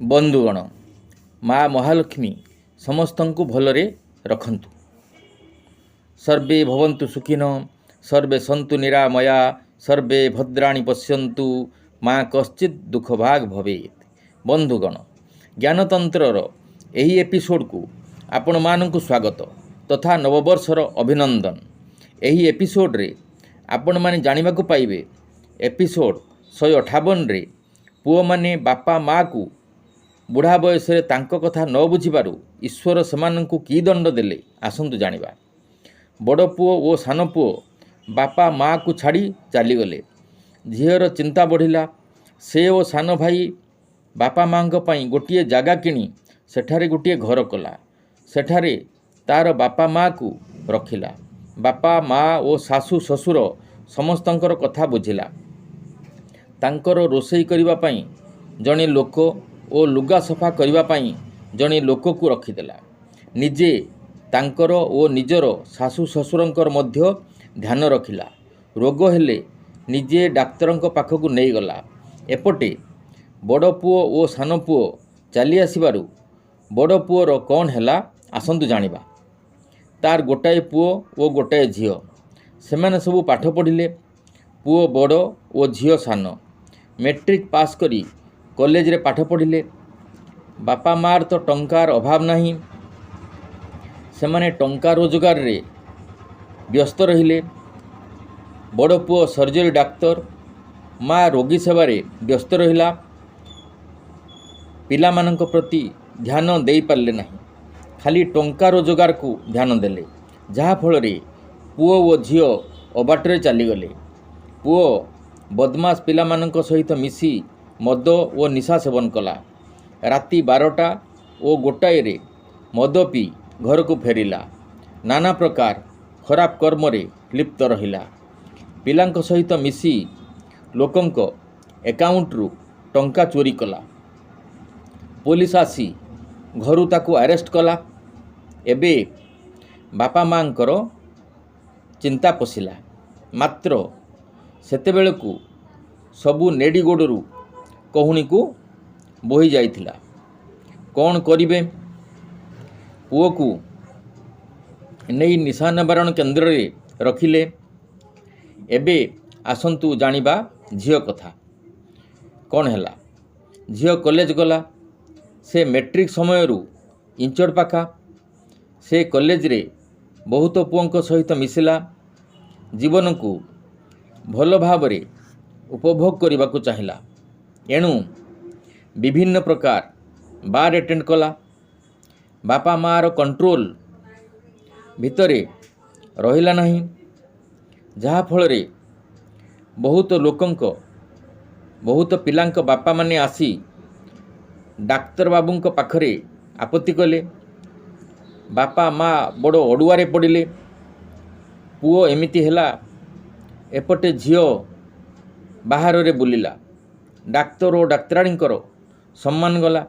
बंधुगण माँ महालक्ष्मी समस्तंकु भलरे रखंतु। सर्वे भवन्तु सुखिनो सर्वे सन्तु निरामया सर्वे भद्राणि पश्यन्तु माँ कश्चित् दुःखभाग् भवेत्। बंधुगण ज्ञानतंत्रर एही एपिसोड को आपण मानकु स्वागत तथा नववर्षर अभिनंदन। एही एपिसोड रे आपण माने जानिबा को पाइबे एपिसोड 158 रे पुओ माने बापा माँ को बुढ़ा बयस कथा न बुझिबारु ईश्वर सेमानंकु की दंड देले आसंतु जानिबा। बड़ पुओ ओ सान पुओ बापा माँ को छाड़ी चलीगले। झीर चिंता बढ़िला। से ओ सान भाई बापा माँ गोटे जगह किणी सेठारे गोटे घर कला। सेठारे तार बापा माँ को रखिला। बापा माँ ओ सासू ससुर समस्तंकर कथा बुझिला। तांकर रोषेई करिबा पई जणे लोक ओ लुगा सफा करिबा पई जणे लोक को रखिदेला। निजे तांकर ओ निजर सासू ससुरंकर मध्य ध्यान रखिला। रोग हेले निजे डाक्तरंक पाखकु नहीं गला। एपटे बड़ पुओ ओ सान पुओ चली आसबारु बड़ पुओर कौन हैला आसंतु जानिबा। तार गोटाए पुओ ओ गोटाए झियो। सेमाने सबु पाठ पढ़िले। पुओ बड़ ओ झियो सान। मैट्रिक पास करी कॉलेज रे पाठ पढ़िले। बापा मार तो टंकार अभाव नहीं। सेमाने टंका रोजगार रे व्यस्त रहिले। बड़ पुओ सर्जरी डाक्तर, माँ रोगी सेवारे व्यस्त रहिला। पिला मानक प्रति ध्यान दे पारले नहीं। खाली टंका रोजगार को ध्यान देले। जहा फल रे पुओ ओ झियो अबाटरे चलीगले। पुओ बदमाश पिला मानक सहित मिसी मद ओ निशा सेवन कला। राति 12टा ओ गोटाए रे मद पी घर को फेरिला। नाना प्रकार खराब कर्म रे लिप्त रहिला। पिलांक सहित मिसी लोकंक एकाउंट रु टंका चोरी कला। पुलिस आसी घरु ताकू अरेस्ट कला। एबे बापा मांकर चिंता पशिला। मात्र सेतेबेलकु सबू नेडी गोड़रू कहूणी को बोही जाइथिला। कौन करिबे? पुओ को नहीं निशा निवारण केन्द्र रे रखिले। एबे आसंतु जानिबा झियो कथा। कौन हैला? झियो कॉलेज गला। से मैट्रिक समयरू इंचड़ पाखा। से कॉलेज रे बहुत पुओंक सहित मिसिला। जीवन को भल भावरे उपभोग करने को चाहिला। एणु विभिन्न प्रकार बार अटेंड कला। बापा मार कंट्रोल भितरे रहिला नहीं। जहा फल रे बहुत लोकंक बहुत पिलांक बापा माने आसी डाक्तर बाबूंक पाखरे आपत्ति कले। बापा माँ बड़ अड़ुआरे पड़िले। पुओ एमिति हैला। एपटे झियो बाहर रे बुलिला। डाक्तर और डाक्तराणींकर सम्मान गला।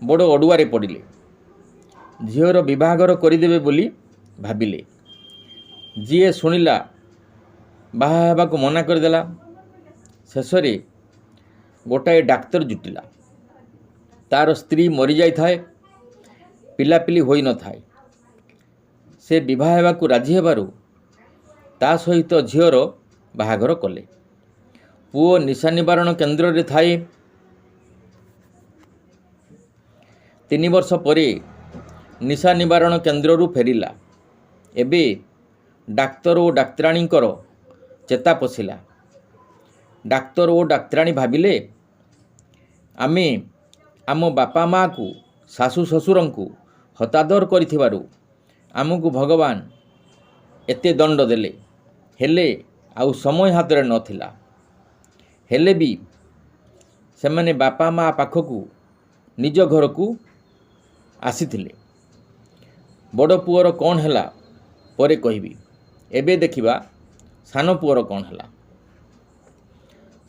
बड़ अड़ुआरे पड़िले। झीर विवाहर करदेवे बोली भाविले। जीए शुणिला बाहा हेबाकु मना करदेला। शेषरे गोटाए डाक्तर जुटिला। तार स्त्री मरी जाई थाए। पिलापिली होई न थाए। से विवाह हेबाकु राजी हेबारु ता सहित झीर बाहाघर कले। पुओ निशा निवारण केन्द्र रे थाए। 3 वर्ष परे निशा निवारण केन्द्र रु फेरिला। एबे डाक्तर ओ डाक्तराणींकर चेता पशिला। डाक्तर ओ डाक्तराणी भाविले आमे आम बापा माँ को सासू ससुरंकु हतादर करिथिबारु आमको भगवान एते दंड देले। हेले आउ समय हाथ रे नथिला। हेले भी सेमाने बापा माँ पाखकु निज घर को आसीथिले। बड़ पुओर कौन हैला परे कहबी। एबे देखिबा सान पुओर कौन हैला।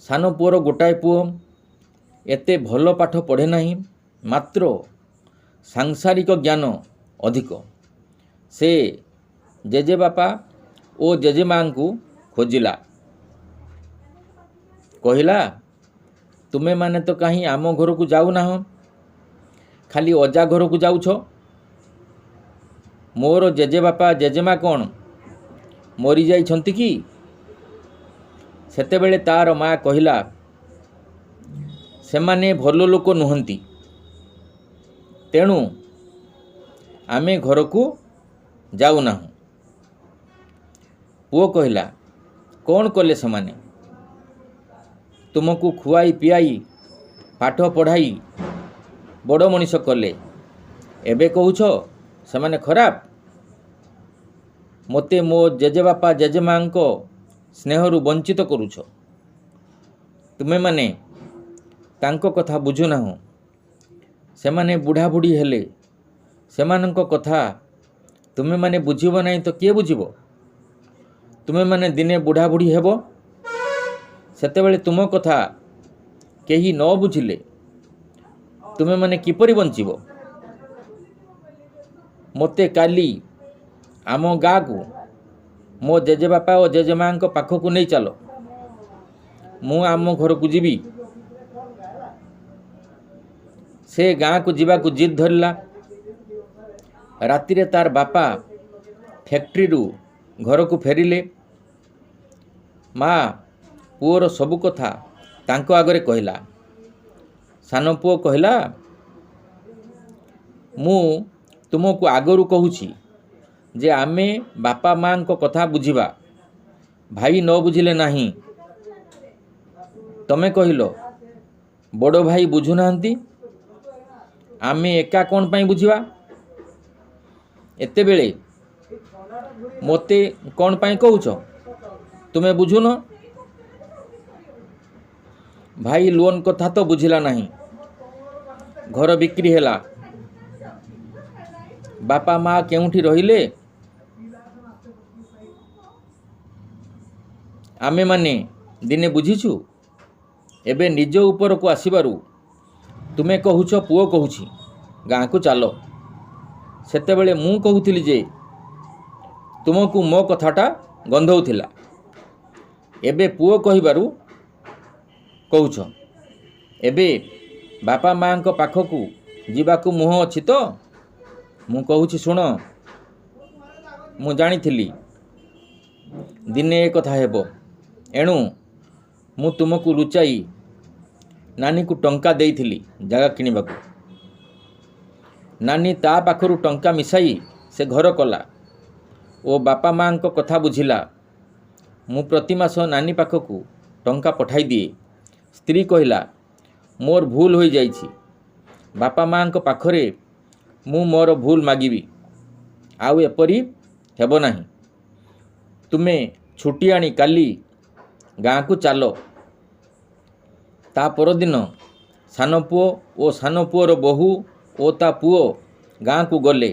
सान पुओर गोटाए पुओ एते भल पाठ पढ़े नहीं। मात्र सांसारिक ज्ञान अधिक। से जेजे बापा ओ जेजे माँ को खोजिला। कहिला ତୁମେ ମାନେ ତ କାହିଁ ଆମ ଘରକୁ ଯାଉନାହ, ଖାଲି ଅଜା ଘରକୁ ଯାଉଛ। ମୋର ଜେଜେବାପା ଜେଜେମା କ'ଣ ମରିଯାଇଛନ୍ତି କି? ସେତେବେଳେ ତାର ମା କହିଲା, ସେମାନେ ଭଲ ଲୋକ ନୁହନ୍ତି, ତେଣୁ ଆମେ ଘରକୁ ଯାଉନାହୁଁ। ପୁଅ କହିଲା, କ'ଣ କଲେ ସେମାନେ? ତୁମକୁ ଖୁଆଇ ପିଆଇ ପାଠ ପଢ଼ାଇ ବଡ଼ ମଣିଷ କଲେ, ଏବେ କହୁଛ ସେମାନେ ଖରାପ? ମୋତେ ମୋ ଜେଜେବାପା ଜେଜେମାଙ୍କ ସ୍ନେହରୁ ବଞ୍ଚିତ କରୁଛ। ତୁମେମାନେ ତାଙ୍କ କଥା ବୁଝୁନାହଁ। ସେମାନେ ବୁଢ଼ାବୁଢ଼ୀ ହେଲେ, ସେମାନଙ୍କ କଥା ତୁମେମାନେ ବୁଝିବ ନାହିଁ ତ କିଏ ବୁଝିବ? ତୁମେମାନେ ଦିନେ ବୁଢ଼ାବୁଢ଼ୀ ହେବ, ସେତେବେଳେ ତୁମ କଥା କେହି ନ ବୁଝିଲେ ତୁମେମାନେ କିପରି ବଞ୍ଚିବ? ମୋତେ କାଲି ଆମ ଗାଁକୁ ମୋ ଜେଜେବାପା ଓ ଜେଜେମାଙ୍କ ପାଖକୁ ନେଇ ଚାଲ, ମୁଁ ଆମ ଘରକୁ ଯିବି। ସେ ଗାଁକୁ ଯିବାକୁ ଜିଦ୍ ଧରିଲା। ରାତିରେ ତାର ବାପା ଫ୍ୟାକ୍ଟ୍ରିରୁ ଘରକୁ ଫେରିଲେ। ମା ପୁଅର ସବୁ କଥା ତାଙ୍କ ଆଗରେ କହିଲା। ସାନ ପୁଅ କହିଲା, ମୁଁ ତୁମକୁ ଆଗରୁ କହୁଛି ଯେ ଆମେ ବାପା ମାଙ୍କ କଥା ବୁଝିବା, ଭାଇ ନ ବୁଝିଲେ ନାହିଁ। ତମେ କହିଲ ବଡ଼ ଭାଇ ବୁଝୁନାହାନ୍ତି, ଆମେ ଏକା କ'ଣ ପାଇଁ ବୁଝିବା? ଏତେବେଳେ ମୋତେ କ'ଣ ପାଇଁ କହୁଛ ତୁମେ ବୁଝୁନ? ଭାଇ ଲୋନ୍ କଥା ତ ବୁଝିଲା ନାହିଁ, ଘର ବିକ୍ରି ହେଲା, ବାପା ମା କେଉଁଠି ରହିଲେ? ଆମେମାନେ ଦିନେ ବୁଝିଛୁ, ଏବେ ନିଜ ଉପରକୁ ଆସିବାରୁ ତୁମେ କହୁଛ ପୁଅ କହୁଛି ଗାଁକୁ ଚାଲ। ସେତେବେଳେ ମୁଁ କହୁଥିଲି ଯେ ତୁମକୁ ମୋ କଥାଟା ଗନ୍ଧଉଥିଲା, ଏବେ ପୁଅ କହିବାରୁ କହୁଛ। ଏବେ ବାପା ମାଙ୍କ ପାଖକୁ ଯିବାକୁ ମୁହଁ ଅଛି ତ? ମୁଁ କହୁଛି ଶୁଣ, ମୁଁ ଜାଣିଥିଲି ଦିନେ ଏ କଥା ହେବ, ଏଣୁ ମୁଁ ତୁମକୁ ଲୁଚାଇ ନାନୀକୁ ଟଙ୍କା ଦେଇଥିଲି ଜାଗା କିଣିବାକୁ। ନାନୀ ତା ପାଖରୁ ଟଙ୍କା ମିଶାଇ ସେ ଘର କଲା ଓ ବାପା ମାଙ୍କ କଥା ବୁଝିଲା। ମୁଁ ପ୍ରତି ମାସ ନାନୀ ପାଖକୁ ଟଙ୍କା ପଠାଇ ଦିଏ। ସ୍ତ୍ରୀ କହିଲା, ମୋର ଭୁଲ ହୋଇଯାଇଛି, ବାପା ମାଙ୍କ ପାଖରେ ମୁଁ ମୋର ଭୁଲ ମାଗିବି, ଆଉ ଏପରି ହେବ ନାହିଁ। ତୁମେ ଛୁଟି ଆଣି କାଲି ଗାଁକୁ ଚାଲ। ତା ପରଦିନ ସାନ ପୁଅ ଓ ସାନ ପୁଅର ବୋହୂ ଓ ତା ପୁଅ ଗାଁକୁ ଗଲେ।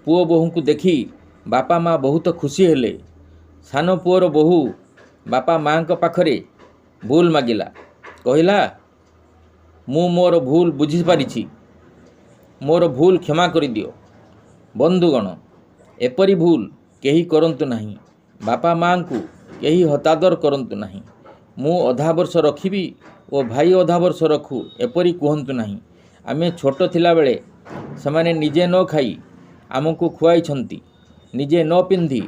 ପୁଅ ବୋହୂଙ୍କୁ ଦେଖି ବାପା ମା ବହୁତ ଖୁସି ହେଲେ। ସାନ ପୁଅର ବୋହୂ ବାପା ମାଙ୍କ ପାଖରେ ଭୁଲ ମାଗିଲା, କହିଲା, ମୁଁ ମୋର ଭୁଲ ବୁଝିପାରିଛି, ମୋର ଭୁଲ କ୍ଷମା କରିଦିଅ। ବନ୍ଧୁଗଣ, ଏପରି ଭୁଲ କେହି କରନ୍ତୁ ନାହିଁ। ବାପା ମାଙ୍କୁ କେହି ହତାଦର କରନ୍ତୁ ନାହିଁ। ମୁଁ ଅଧା ବର୍ଷ ରଖିବି ଓ ଭାଇ ଅଧା ବର୍ଷ ରଖୁ, ଏପରି କୁହନ୍ତୁ ନାହିଁ। ଆମେ ଛୋଟ ଥିଲାବେଳେ ସେମାନେ ନିଜେ ନ ଖାଇ ଆମକୁ ଖୁଆଇଛନ୍ତି, ନିଜେ ନ ପିନ୍ଧି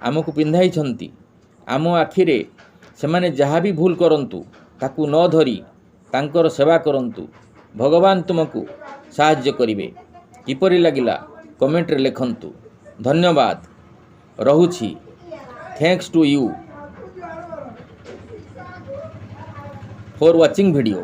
ଆମକୁ ପିନ୍ଧାଇଛନ୍ତି। ଆମ ଆଖିରେ ସେମାନେ ଯାହା ବି ଭୁଲ କରନ୍ତୁ ତାକୁ ନ ଧରି ତାଙ୍କର ସେବା କରନ୍ତୁ। ଭଗବାନ ତୁମକୁ ସାହାଯ୍ୟ କରିବେ। କିପରି ଲାଗିଲା କମେଣ୍ଟରେ ଲେଖନ୍ତୁ। ଧନ୍ୟବାଦ, ରହୁଛି। Thanks to you for watching video.